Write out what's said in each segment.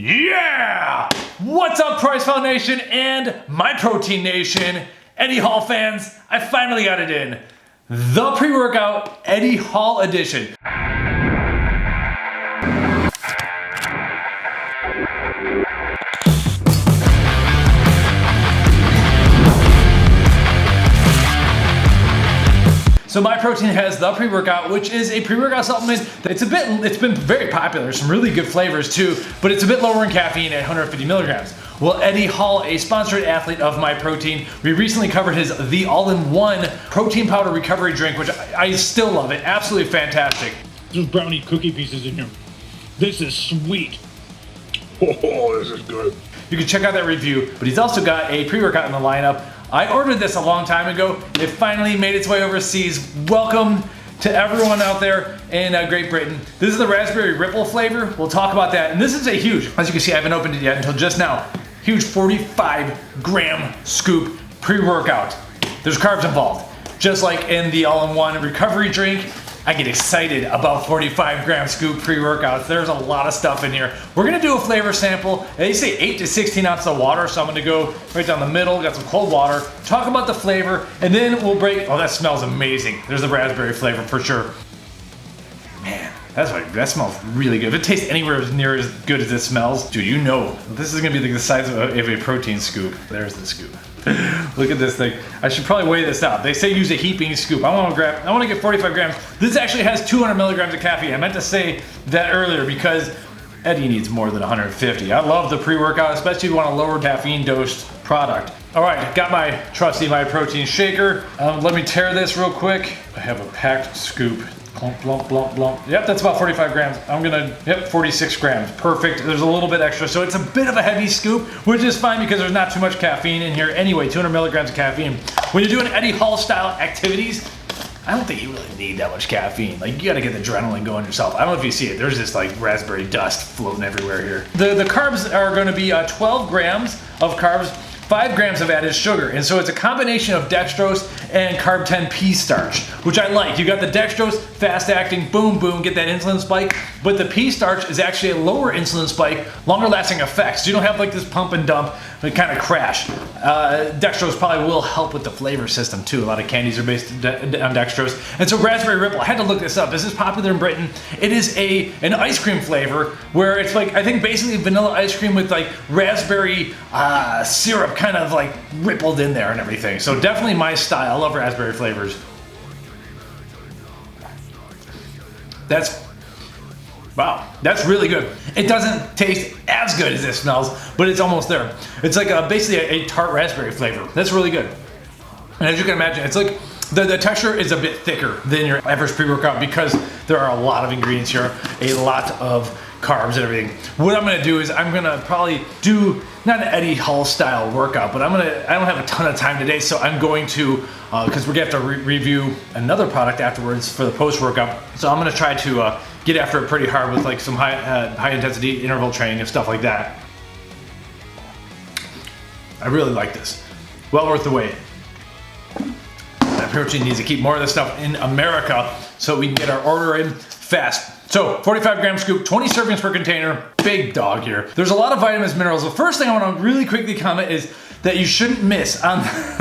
Yeah! What's up, Price Foundation and Myprotein Nation? Eddie Hall fans, I finally got it in. The pre-workout Eddie Hall edition. So Myprotein has the pre-workout, which is a pre-workout supplement. It's been very popular, some really good flavors too, but it's a bit lower in caffeine at 150 milligrams. Well, Eddie Hall, a sponsored athlete of Myprotein, we recently covered his The All-in-One Protein Powder Recovery Drink, which I still love it. Absolutely fantastic. There's brownie cookie pieces in here. This is sweet. Oh, this is good. You can check out that review, but he's also got a pre-workout in the lineup. I ordered this a long time ago. It finally made its way overseas. Welcome to everyone out there in Great Britain. This is the raspberry ripple flavor. We'll talk about that. And this is a huge, as you can see, I haven't opened it yet until just now. Huge 45-gram scoop pre-workout. There's carbs involved. Just like in the all-in-one recovery drink, I get excited about 45-gram scoop pre-workouts. There's a lot of stuff in here. We're gonna do a flavor sample. They say 8 to 16 ounces of water, so I'm gonna go right down the middle, got some cold water, talk about the flavor, and then we'll break. Oh, that smells amazing. There's the raspberry flavor for sure. Man, that smells really good. If it tastes anywhere near as good as this smells, dude, you know this is gonna be like the size of a protein scoop. There's the scoop. Look at this thing. I should probably weigh this out. They say use a heaping scoop. I want to get 45 grams. This actually has 200 milligrams of caffeine. I meant to say that earlier because Eddie needs more than 150. I love the pre-workout, especially if you want a lower caffeine dosed product. All right, got my trusty Myprotein shaker. Let me tear this real quick. I have a packed scoop. Plump, plump, plump, plump. Yep, that's about 45 grams. Yep, 46 grams. Perfect. There's a little bit extra, so it's a bit of a heavy scoop, which is fine because there's not too much caffeine in here anyway, 200 milligrams of caffeine. When you're doing Eddie Hall style activities, I don't think you really need that much caffeine. Like, you gotta get the adrenaline going yourself. I don't know if you see it. There's this like raspberry dust floating everywhere here. The carbs are gonna be 12 grams of carbs, 5 grams of added sugar. And so it's a combination of dextrose and carb 10 pea starch, which I like. You got the dextrose, fast acting, boom, boom, get that insulin spike. But the pea starch is actually a lower insulin spike, longer lasting effects. So you don't have like this pump and dump, but kind of crash. Dextrose probably will help with the flavor system too. A lot of candies are based on dextrose. And so raspberry ripple, I had to look this up. This is popular in Britain. It is an ice cream flavor where it's like, I think basically vanilla ice cream with like raspberry syrup kind of like rippled in there and everything. So definitely my style. I love raspberry flavors. Wow, that's really good. It doesn't taste as good as it smells, but it's almost there. It's like basically a tart raspberry flavor. That's really good. And as you can imagine, it's like the texture is a bit thicker than your average pre-workout because there are a lot of ingredients here, a lot of carbs and everything. What I'm gonna do is I'm gonna probably do not an Eddie Hall style workout, but I don't have a ton of time today, so I'm going to, because we're gonna have to review another product afterwards for the post-workout. So I'm gonna try to get after it pretty hard with like some high intensity interval training and stuff like that. I really like this. Well worth the wait. Myprotein needs to keep more of this stuff in America so we can get our order in fast. So 45 gram scoop, 20 servings per container, big dog here. There's a lot of vitamins, minerals. The first thing I want to really quickly comment is that you shouldn't miss on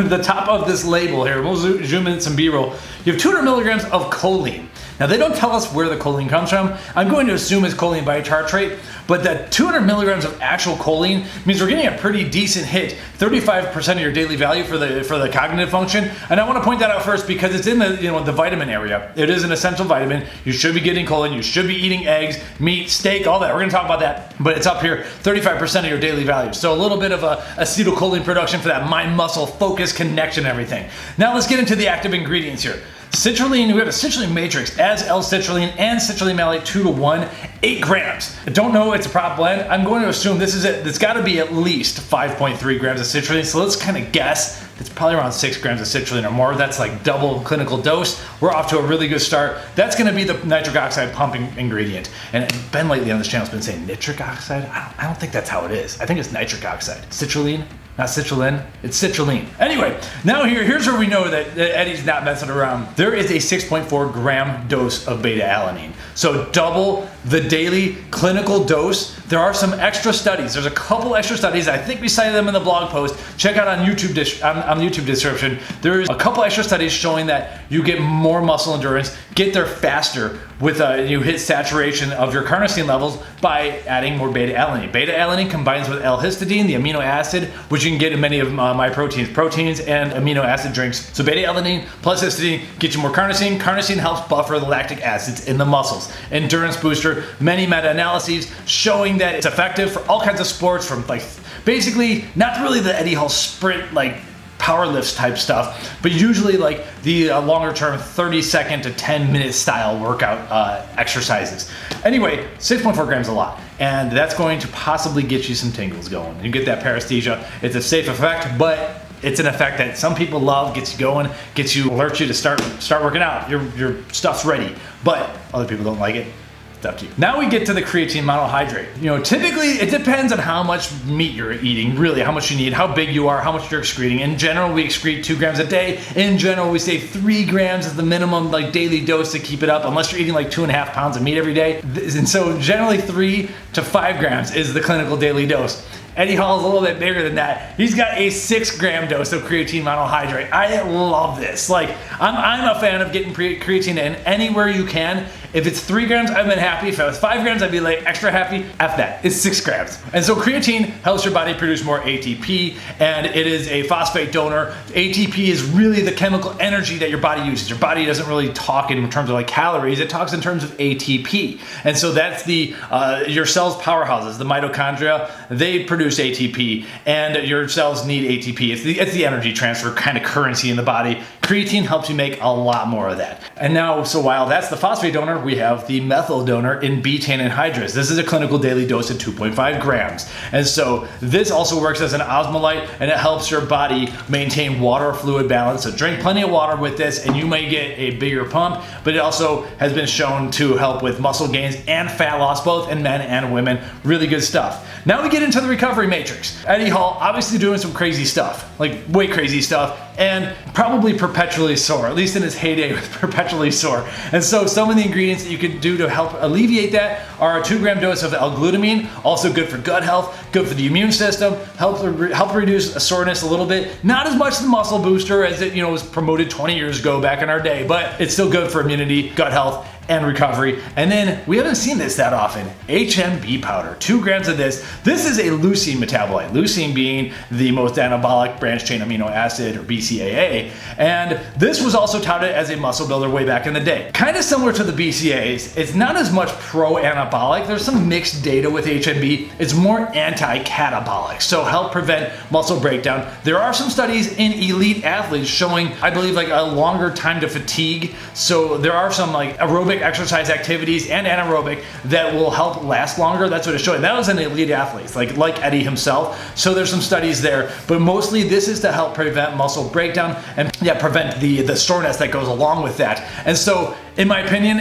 the top of this label here. We'll zoom in some B-roll. You have 200 milligrams of choline. Now they don't tell us where the choline comes from. I'm going to assume it's choline biotartrate, but that 200 milligrams of actual choline means we're getting a pretty decent hit, 35% of your daily value for the cognitive function. And I want to point that out first because it's in the vitamin area. It is an essential vitamin. You should be getting choline. You should be eating eggs, meat, steak, all that. We're going to talk about that, but it's up here, 35% of your daily value. So a little bit of acetylcholine production for that mind, muscle, focus, connection, everything. Now let's get into the active ingredients here. Citrulline, we have a citrulline matrix as L-citrulline and citrulline malate 2:1, 8 grams. I don't know, it's a prop blend. I'm going to assume this is it. It's got to be at least 5.3 grams of citrulline. So let's kind of guess. It's probably around 6 grams of citrulline or more. That's like double clinical dose. We're off to a really good start. That's going to be the nitric oxide pumping ingredient. And Ben lately on this channel has been saying nitric oxide. I don't think that's how it is. I think it's nitric oxide. Citrulline. Not citrulline, it's citrulline. Anyway, now here's where we know that Eddie's not messing around. There is a 6.4 gram dose of beta alanine. So double the daily clinical dose, there are some extra studies. There's a couple extra studies. I think we cited them in the blog post. Check out on YouTube on the YouTube description. There's a couple extra studies showing that you get more muscle endurance, get there faster with you hit saturation of your carnosine levels by adding more beta-alanine. Beta-alanine combines with L-histidine, the amino acid, which you can get in many of Myprotein's proteins and amino acid drinks. So beta-alanine plus histidine gets you more carnosine. Carnosine helps buffer the lactic acids in the muscles. Endurance booster, many meta-analyses showing that it's effective for all kinds of sports, from like basically not really the Eddie Hall sprint like power lifts type stuff, but usually like the longer term 30-second to 10-minute style workout exercises. Anyway, 6.4 grams a lot, and that's going to possibly get you some tingles going. You get that paresthesia. It's a safe effect, but it's an effect that some people love, gets you going, alerts you to start working out. Your stuff's ready, but other people don't like it. It's up to you. Now we get to the creatine monohydrate. You know, typically it depends on how much meat you're eating, really how much you need, how big you are, how much you're excreting. In general, we excrete 2 grams a day. In general, we say 3 grams is the minimum like daily dose to keep it up, unless you're eating like 2.5 pounds of meat every day. And so generally 3 to 5 grams is the clinical daily dose. Eddie Hall is a little bit bigger than that. He's got a 6-gram dose of creatine monohydrate. I love this. Like, I'm a fan of getting creatine in anywhere you can. If it's 3 grams, I've been happy. If it was 5 grams, I'd be like extra happy. F that, it's 6 grams. And so creatine helps your body produce more ATP, and it is a phosphate donor. ATP is really the chemical energy that your body uses. Your body doesn't really talk in terms of like calories, it talks in terms of ATP. And so that's your cell's powerhouses, the mitochondria, they produce ATP, and your cells need ATP. It's the energy transfer kind of currency in the body. Creatine helps you make a lot more of that. And now, so while that's the phosphate donor, we have the methyl donor in betaine anhydrous. This is a clinical daily dose of 2.5 grams. And so this also works as an osmolyte, and it helps your body maintain water fluid balance. So drink plenty of water with this and you may get a bigger pump, but it also has been shown to help with muscle gains and fat loss, both in men and women. Really good stuff. Now we get into the recovery matrix. Eddie Hall obviously doing some crazy stuff, like way crazy stuff, and probably perpetually sore, at least in his heyday was perpetually sore. And so some of the ingredients that you can do to help alleviate that are a 2-gram dose of L-glutamine, also good for gut health, good for the immune system, help reduce soreness a little bit. Not as much the muscle booster as it was promoted 20 years ago back in our day, but it's still good for immunity, gut health, and recovery. And then we haven't seen this that often, HMB powder, 2 grams of this. This is a leucine metabolite, leucine being the most anabolic branched chain amino acid, or BCAA. And this was also touted as a muscle builder way back in the day. Kind of similar to the BCAAs, it's not as much pro-anabolic. There's some mixed data with HMB. It's more anti-catabolic, so help prevent muscle breakdown. There are some studies in elite athletes showing, I believe, like a longer time to fatigue. So there are some like aerobic exercise activities and anaerobic that will help last longer. That's what it's showing. That was in elite athletes, like Eddie himself. So there's some studies there, but mostly this is to help prevent muscle breakdown and prevent the soreness that goes along with that. And so in my opinion,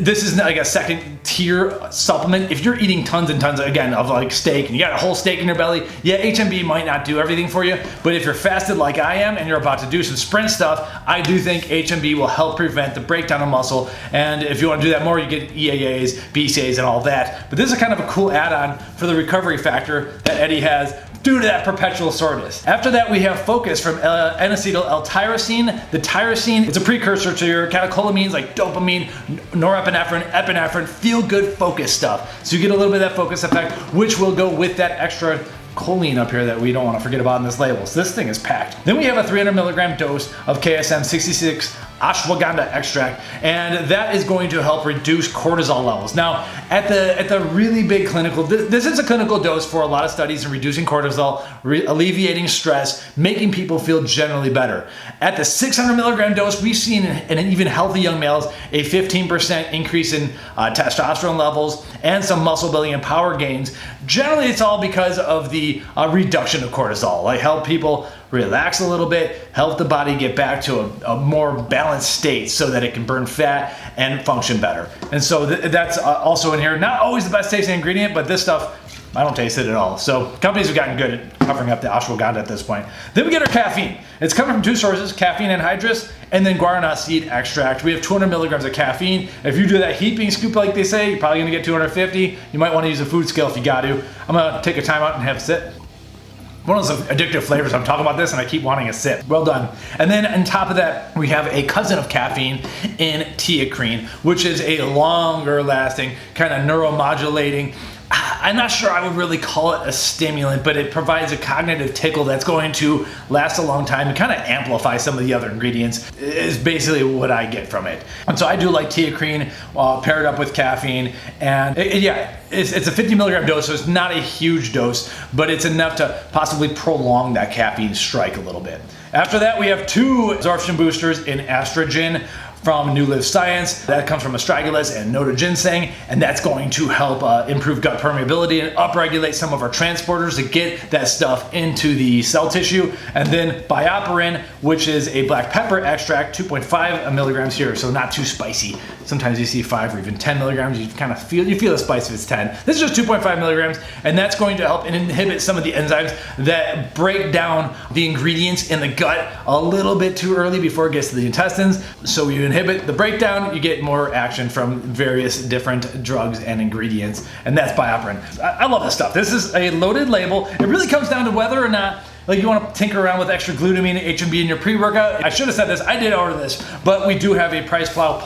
this is like a second tier supplement. If you're eating tons and tons, again, of like steak, and you got a whole steak in your belly, yeah, HMB might not do everything for you, but if you're fasted like I am and you're about to do some sprint stuff, I do think HMB will help prevent the breakdown of muscle. And if you want to do that more, you get EAAs, BCAAs, and all that. But this is kind of a cool add-on for the recovery factor that Eddie has due to that perpetual soreness. After that, we have Focus from N-acetyl L-tyrosine. The tyrosine, it's a precursor to your catecholamines like dopamine, norepinephrine, epinephrine, feel-good focus stuff. So you get a little bit of that focus effect, which will go with that extra choline up here that we don't want to forget about in this label. So this thing is packed. Then we have a 300 milligram dose of KSM 66 ashwagandha extract, and that is going to help reduce cortisol levels. Now, at the really big clinical, this is a clinical dose for a lot of studies in reducing cortisol, alleviating stress, making people feel generally better. At the 600 milligram dose, we've seen in even healthy young males a 15% increase in testosterone levels and some muscle building and power gains. Generally, it's all because of the reduction of cortisol. Like help people relax a little bit, help the body get back to a more balanced state so that it can burn fat and function better. And so that's also in here. Not always the best tasting ingredient, but this stuff I don't taste it at all. So companies have gotten good at covering up the ashwagandha at this point. Then we get our caffeine. It's coming from two sources, caffeine anhydrous, and then guarana seed extract. We have 200 milligrams of caffeine. If you do that heaping scoop like they say, you're probably gonna get 250. You might wanna use a food scale if you got to. I'm gonna take a time out and have a sip. One of those addictive flavors. I'm talking about this and I keep wanting a sip. Well done. And then on top of that, we have a cousin of caffeine in teacrine, which is a longer lasting, kind of neuromodulating. I'm not sure I would really call it a stimulant, but it provides a cognitive tickle that's going to last a long time and kind of amplify some of the other ingredients is basically what I get from it. And so I do like teacrine paired up with caffeine, and it's a 50 milligram dose, so it's not a huge dose, but it's enough to possibly prolong that caffeine strike a little bit. After that, we have 2 absorption boosters in estrogen from New Live Science. That comes from astragalus and noda ginseng, and that's going to help improve gut permeability and upregulate some of our transporters to get that stuff into the cell tissue. And then bioperin, which is a black pepper extract, 2.5 milligrams here, so not too spicy. Sometimes you see 5 or even 10 milligrams, you kind of feel the spice if it's 10. This is just 2.5 milligrams, and that's going to help inhibit some of the enzymes that break down the ingredients in the gut a little bit too early before it gets to the intestines. So you inhibit the breakdown, you get more action from various different drugs and ingredients, and that's bioperin. I love this stuff. This is a loaded label. It really comes down to whether or not you want to tinker around with extra glutamine, HMB in your pre-workout. I should have said this, I did order this, but we do have a price plow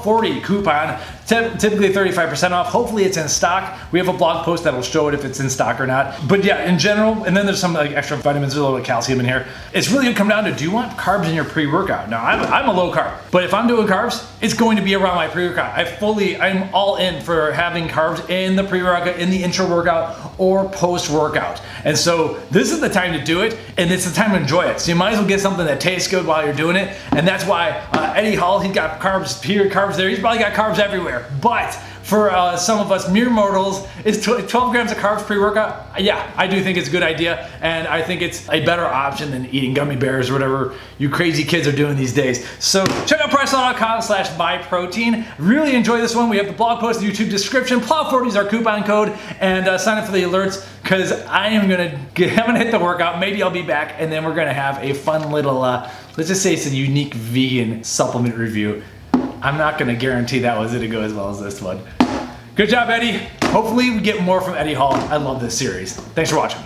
40 coupon, typically 35% off. Hopefully it's in stock. We have a blog post that'll show it if it's in stock or not. But yeah, in general, and then there's some extra vitamins, there's a little bit of calcium in here. It's really gonna come down to, do you want carbs in your pre-workout? Now, I'm a low carb, but if I'm doing carbs, it's going to be around my pre-workout. I'm all in for having carbs in the pre-workout, in the intra-workout, or post-workout. And so this is the time to do it, and it's the time to enjoy it. So you might as well get something that tastes good while you're doing it. And that's why Eddie Hall, he's got carbs here, carbs there. He's probably got carbs everywhere. But for some of us mere mortals, is 12 grams of carbs pre-workout? Yeah, I do think it's a good idea, and I think it's a better option than eating gummy bears or whatever you crazy kids are doing these days. So check out pricelaw.com/myprotein. Really enjoy this one. We have the blog post, the YouTube description. Plow40 is our coupon code, and sign up for the alerts, because I'm gonna hit the workout. Maybe I'll be back, and then we're gonna have a fun little, let's just say it's a unique vegan supplement review. I'm not gonna guarantee that was gonna go as well as this one. Good job, Eddie. Hopefully we get more from Eddie Hall. I love this series. Thanks for watching.